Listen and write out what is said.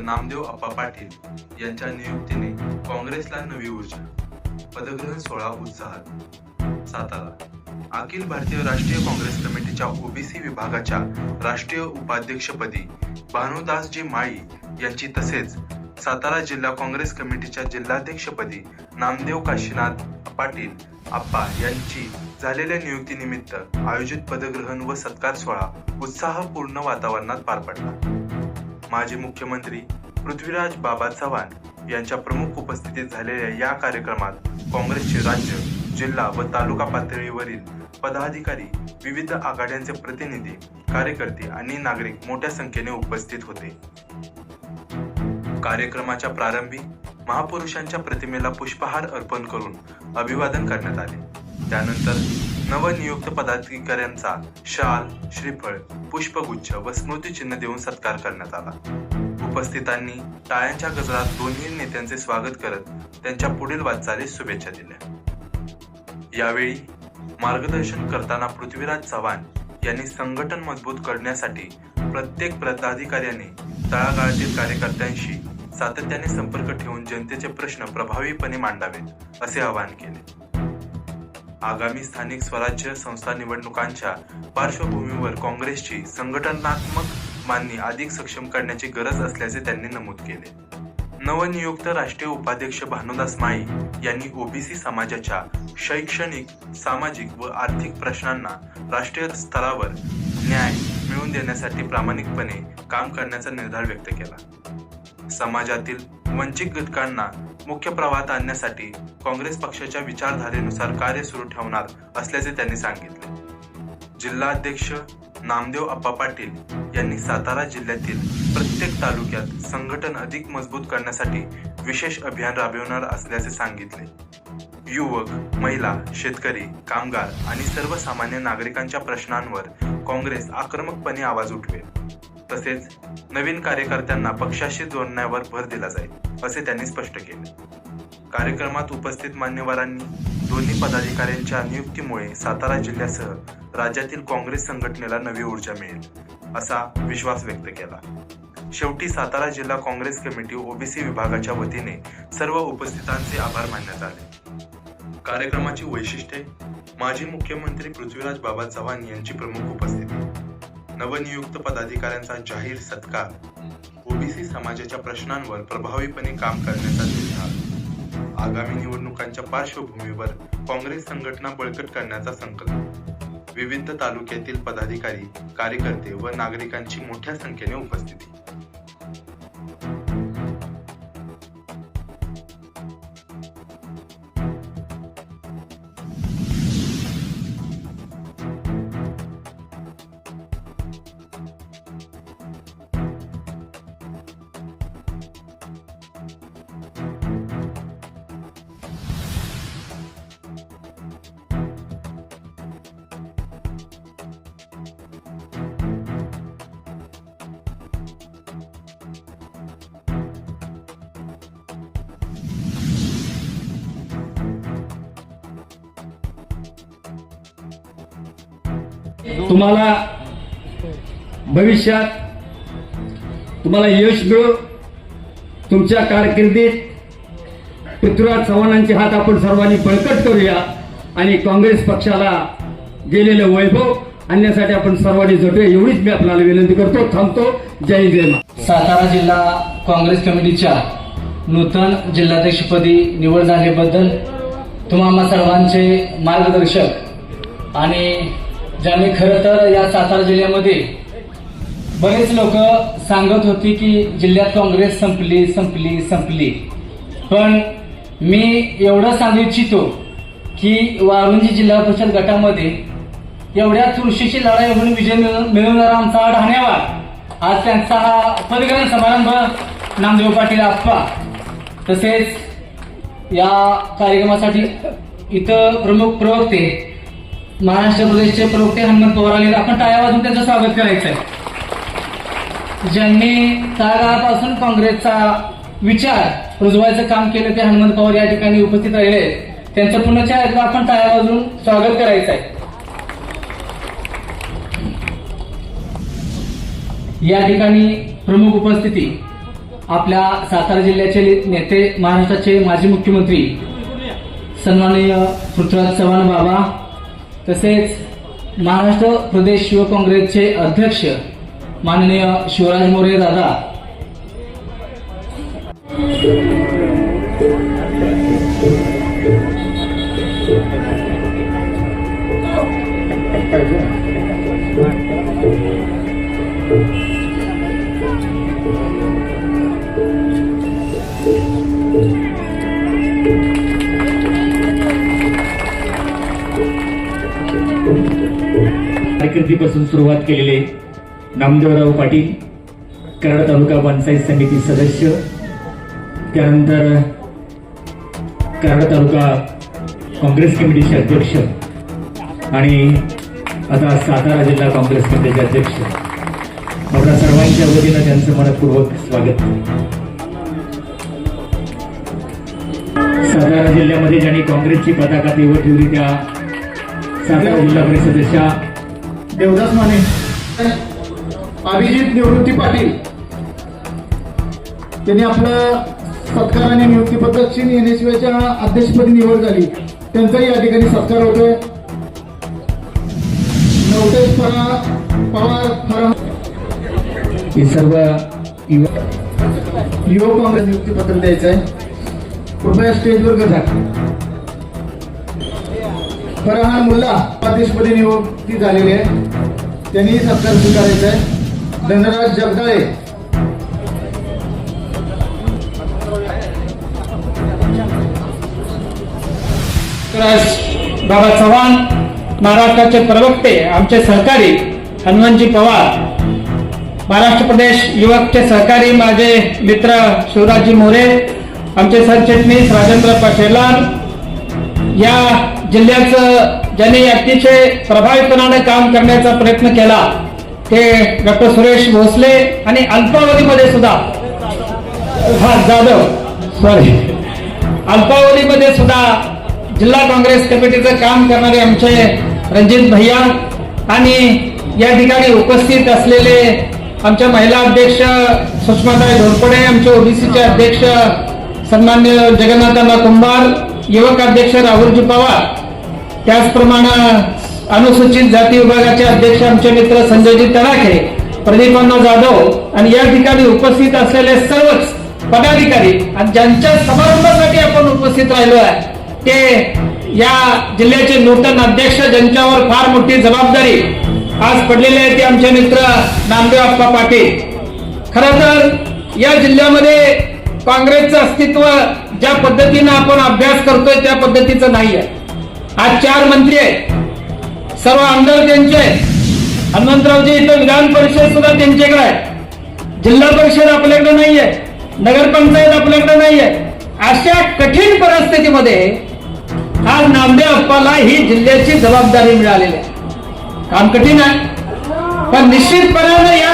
नामदेव अप्पा पाटील यांच्या नियुक्तीने काँग्रेसला नवी ऊर्जा. पदग्रहण सोहळा उत्साहात. सातारा. अखिल भारतीय राष्ट्रीय काँग्रेस कमिटीच्या ओबीसी विभागाच्या राष्ट्रीय उपाध्यक्षपदी भानुदासजी माळी यांची तसेच सातारा जिल्हा काँग्रेस कमिटीच्या जिल्हाध्यक्षपदी नामदेव काशीनाथ पाटील आप्पा यांची झालेल्या नियुक्तीनिमित्त आयोजित पदग्रहण व सत्कार सोहळा उत्साहपूर्ण वातावरणात पार पडला. माजी मुख्यमंत्री पृथ्वीराज बाबा चव्हाण यांच्या प्रमुख उपस्थितीत झालेल्या या कार्यक्रमात काँग्रेसचे राज्य, जिल्हा व तालुका पातळीवरील पदाधिकारी, विविध आघाड्यांचे प्रतिनिधी, कार्यकर्ते आणि नागरिक मोठ्या संख्येने उपस्थित होते. कार्यक्रमाच्या प्रारंभी महापुरुषांच्या प्रतिमेला पुष्पहार अर्पण करून अभिवादन करण्यात आले. त्यानंतर नवनियुक्त पदाधिकाऱ्यांचा शाल, श्रीफळ, पुष्पगुच्छ व स्मृतिचिन्ह देऊन सत्कार करण्यात आला. उपस्थितांनी टाळ्यांच्या गजरात दोन्ही नेत्यांचे स्वागत करत त्यांच्या पुढील वाटचालीस शुभेच्छा दिल्या. यावेळी मार्गदर्शन करताना पृथ्वीराज चव्हाण यांनी संघटन मजबूत करण्यासाठी प्रत्येक पदाधिकाऱ्याने तळागाळातील कार्यकर्त्यांशी सातत्याने संपर्क ठेवून जनतेचे प्रश्न प्रभावीपणे मांडावेत असे आवाहन केले. आगामी स्थानिक स्वराज्य संस्था निवडणुकांच्या पार्श्वभूमीवर काँग्रेसची संघटनात्मक मांडणी अधिक सक्षम करण्याची गरज असल्याचे त्यांनी नमूद केले. नवनियुक्त राष्ट्रीय उपाध्यक्ष भानुदास माळी यांनी ओबीसी समाजाच्या शैक्षणिक, सामाजिक व आर्थिक प्रश्नांना राष्ट्रीय स्तरावर न्याय मिळवून देण्यासाठी प्रामाणिकपणे काम करण्याचा निर्धार व्यक्त केला. समाजातील वंचित घटकांना मुख्य प्रवाहात आणण्यासाठी काँग्रेस पक्षाच्या विचारधारेनुसार कार्य सुरू ठेवणार असल्याचे त्यांनी सांगितले. जिल्हाध्यक्ष नामदेव अप्पा पाटील यांनी सातारा जिल्ह्यातील प्रत्येक तालुक्यात संघटन अधिक मजबूत करण्यासाठी विशेष अभियान राबविणार असल्याचे सांगितले. युवक, महिला, शेतकरी, कामगार आणि सर्वसामान्य नागरिकांच्या प्रश्नांवर काँग्रेस आक्रमकपणे आवाज उठवेल. तसेच नवीन कार्यकर्त्यांना पक्षाशी जोडण्यावर भर दिला जाईल असे त्यांनी स्पष्ट केले. कार्यक्रमात उपस्थित मान्यवरांनी दोन्ही पदाधिकाऱ्यांच्या नियुक्तीमुळे सातारा जिल्ह्यासह राज्यातील काँग्रेस संघटनेला नवी ऊर्जा मिळेल असा विश्वास व्यक्त केला. शेवटी सातारा जिल्हा काँग्रेस कमिटी ओबीसी विभागाच्या वतीने सर्व उपस्थितांचे आभार मानण्यात आले. कार्यक्रमाची वैशिष्ट्ये. माजी मुख्यमंत्री पृथ्वीराज बाबा चव्हाण यांची प्रमुख उपस्थिती, नवनियुक्त पदाधिकाऱ्यांचा जाहीर सत्कार, ओबीसी समाजाच्या प्रश्नांवर प्रभावीपणे काम करण्याचा निर्धार, आगामी निवडणुकांच्या पार्श्वभूमीवर काँग्रेस संघटना बळकट करण्याचा संकल्प, विविध तालुक्यातील पदाधिकारी, कार्यकर्ते व नागरिकांची मोठ्या संख्येने उपस्थिती. तुम्हाला भविष्यात तुम्हाला यश मिळो. तुमच्या कारकिर्दीत पृथ्वीराज चव्हाणांचे हात आपण सर्वांनी बळकट करूया आणि काँग्रेस पक्षाला गेलेलं वैभव आणण्यासाठी आपण सर्वांनी झटूया एवढीच मी आपल्याला विनंती करतो. थांबतो. जय जय मा. सातारा जिल्हा काँग्रेस कमिटीच्या नूतन जिल्हाध्यक्षपदी निवड झाल्याबद्दल तुम्हा सर्वांचे मार्गदर्शक आणि ज्यांनी खरं तर या सातारा जिल्ह्यामध्ये बरेच लोक सांगत होते की जिल्ह्यात काँग्रेस संपली संपली संपली, पण मी एवढं सांगू इच्छितो की वारुंजी जिल्हा परिषद गटामध्ये एवढ्या चुरशीची लढाई होऊन विजय मिळवणारा आमचा ढाण्यावाड, आज त्यांचा हा पदग्रहण समारंभ नामदेव पाटील आप्पा, तसेच या कार्यक्रमासाठी इथं प्रमुख प्रवक्ते महाराष्ट्र प्रदेशचे प्रवक्ते हनुमंत पवार आले. आपण टाळ्या वाजवून त्यांचं स्वागत करायचं आहे. ज्यांनी तळागाळापासून काँग्रेसचा विचार रुजवायचं काम केलं ते हनुमंत पवार या ठिकाणी उपस्थित राहिले. त्यांचं पुन्हा एकदा आपण टाळ्या वाजवून स्वागत करायचं आहे. या ठिकाणी प्रमुख उपस्थिती आपल्या सातारा जिल्ह्याचे नेते, महाराष्ट्राचे माजी मुख्यमंत्री सन्माननीय पृथ्वीराज चव्हाण बाबा, तसेच महाराष्ट्र प्रदेश युवक काँग्रेसचे अध्यक्ष माननीय शिवराज मोरे दादा, कारकिर्दीपासून सुरुवात केलेले नामदेवराव पाटील, कराड तालुका पंचायत समिती सदस्य, त्यानंतर कराड तालुका काँग्रेस कमिटीचे अध्यक्ष आणि आता सातारा जिल्हा काँग्रेस कमिटीचे अध्यक्ष, आपल्या सर्वांच्या वतीनं त्यांचं मनपूर्वक स्वागत. सातारा जिल्ह्यामध्ये ज्यांनी काँग्रेसची पताका तेवर ठेवली त्या सातारा जिल्हा परिषदेच्या देवदास माने, अभिजित निवृत्ती पाटील त्यांनी आपलं सत्कार आणि नियुक्तीपत्र चीन NSUच्या अध्यक्षपदी निवड झाली, त्यांचाही या ठिकाणी सत्कार होतोय. नवतेज पवार हे सर्व युवक काँग्रेस नियुक्तीपत्र द्यायचं आहे. कृपया स्टेजवर जा. फरहान मुल्ला अध्यक्षपदी नियुक्ती झालेली आहे, त्यांनी सत्कार स्वीकारायचा आहे. धनराज जगदाळे बाबा चव्हाण, महाराष्ट्राचे प्रवक्ते आमचे सहकारी हनुमंतजी पवार, महाराष्ट्र प्रदेश युवकचे सहकारी माझे मित्र शिवराजजी मोरे, आमचे सरचिटणीस राजेंद्र पाशेलार, या जिल्ह्याचं ज्यांनी अतिशय प्रभावीपणाने काम करण्याचा प्रयत्न केला ते डॉक्टर सुरेश भोसले, आणि अल्पावधीमध्ये सुद्धा अल्पावधीमध्ये सुद्धा जिल्हा काँग्रेस कमिटीचं काम करणारे आमचे रणजित भैया, आणि या ठिकाणी उपस्थित असलेले आमच्या महिला अध्यक्ष सुषमाताई घोरपडे, आमचे ओबीसीचे अध्यक्ष सन्मान्य जगन्नाथांना कुंभार, युवक अध्यक्ष राहुलजी पवार, त्याचप्रमाणे अनुसूचित जाती विभागाचे अध्यक्ष आमचे मित्र संजयजी तडाखे, प्रदीपांना जाधव, आणि या ठिकाणी उपस्थित असलेले सर्वच पदाधिकारी आणि ज्यांच्या समारंभासाठी आपण उपस्थित राहिलो आहे ते या जिल्ह्याचे नूतन अध्यक्ष, ज्यांच्यावर फार मोठी जबाबदारी आज पडलेली आहे, ते आमचे मित्र नामदेव आप्पा पाटील. खरं तर या जिल्ह्यामध्ये काँग्रेसचं अस्तित्व ज्या पद्धतीनं आपण अभ्यास करतोय त्या पद्धतीचं नाही आहे. आज 4 मंत्री आहेत, सर्व आमदार त्यांचे आहेत, हनुमंतरावजी इथं विधान परिषद सुद्धा त्यांच्याकडे आहे, जिल्हा परिषद आपल्याकडे नाहीये, नगरपंचायत आपल्याकडे नाहीये. अशा कठीण परिस्थितीमध्ये आज नामदेव अप्पाला ही जिल्ह्याची जबाबदारी मिळालेली आहे. काम कठीण आहे, पण निश्चितपणाने या